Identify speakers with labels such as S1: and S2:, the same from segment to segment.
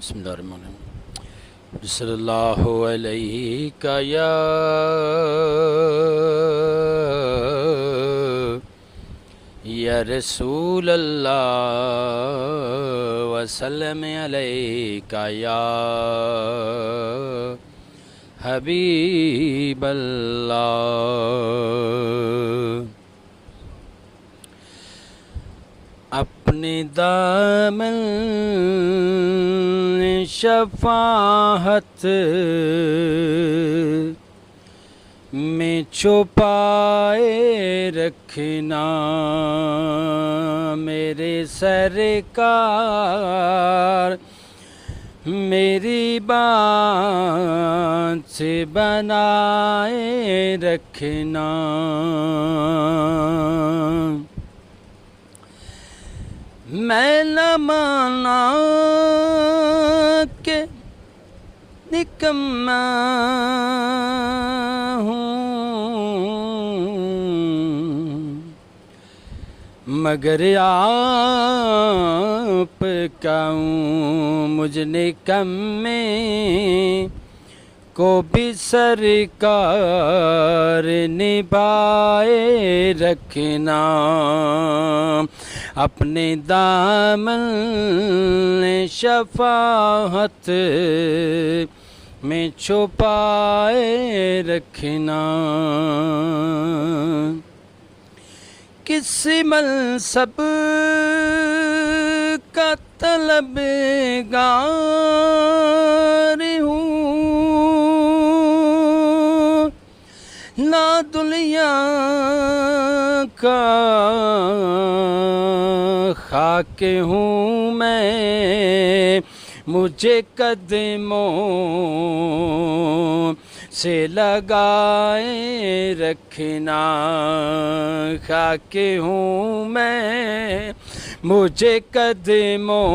S1: بسم اللہ الرحمن الرحیم صلی اللہ علیہ یا رسول اللہ وسلم علیہ یا حبیب اللہ اپنے دامن شفاعت میں چھپائے رکھنا میرے سرکار میری بات سے بنائے رکھنا میں نہ مانا کہ نکما ہوں مگر آپ کا ہوں مجھ نکمے کو بھی سرکار نبھائے رکھنا اپنے دامن شفاعت میں چھپائے رکھنا کس منصب کا طلبگار ہوں نہ دنیا کا خاک ہوں میں مجھے قدموں سے لگائے رکھنا خاک ہوں میں مجھے قدموں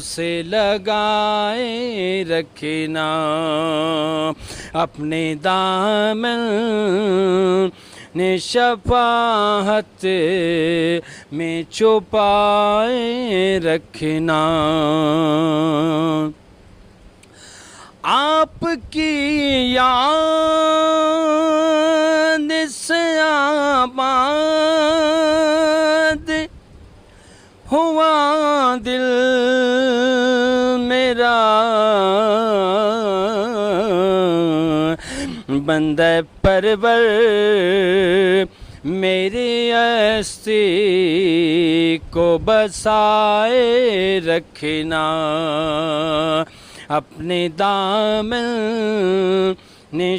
S1: سے لگائے رکھنا اپنے دامن شفاعت میں چھپائے رکھنا آپ کی یاد سے آباد ہوا دل میرا بندہ پرور میری ہستی کو بسائے رکھنا اپنے دامن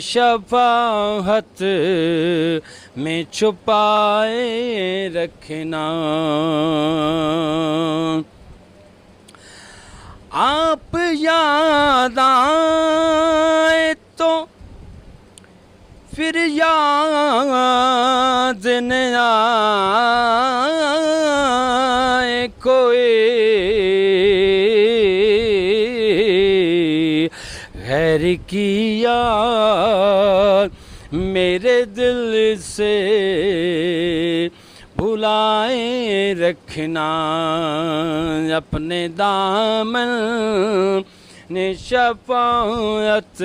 S1: شفاعت میں چھپائے رکھنا آپ یاد آئے تو پھر یاد نہ آئے کوئی غیر کی یاد میرے دل سے بھلائے رکھنا اپنے دامن شفاعت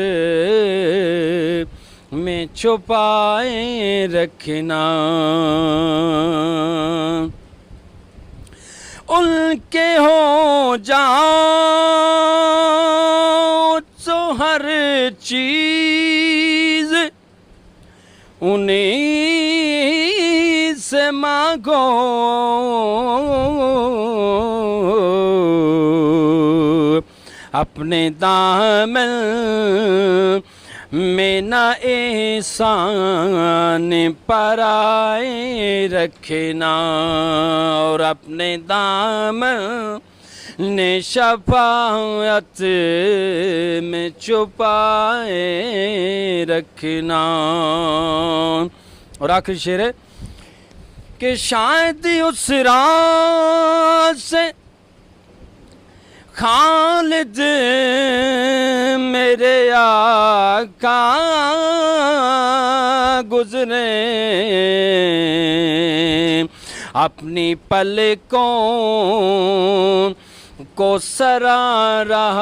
S1: میں چھپائے رکھنا ان کے ہو جاؤ تو ہر چیز انہیں سے مانگو اپنے دامن میں نہ احسان پرائے رکھنا اور اپنے دامن شفاعت میں چھپائے رکھنا اور آخری شعر ہے کہ شاید اس رات سے خالد میرے آقا گزرے اپنی پلکوں کو سرا راہ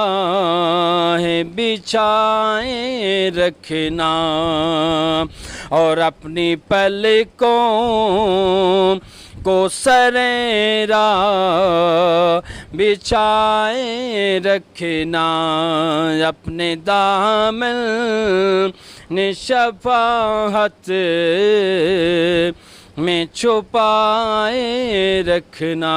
S1: بچھائے رکھنا اور اپنی پلکوں کو سرے راہ بچھائے رکھنا اپنے دامن شفاعت میں چھپائے رکھنا.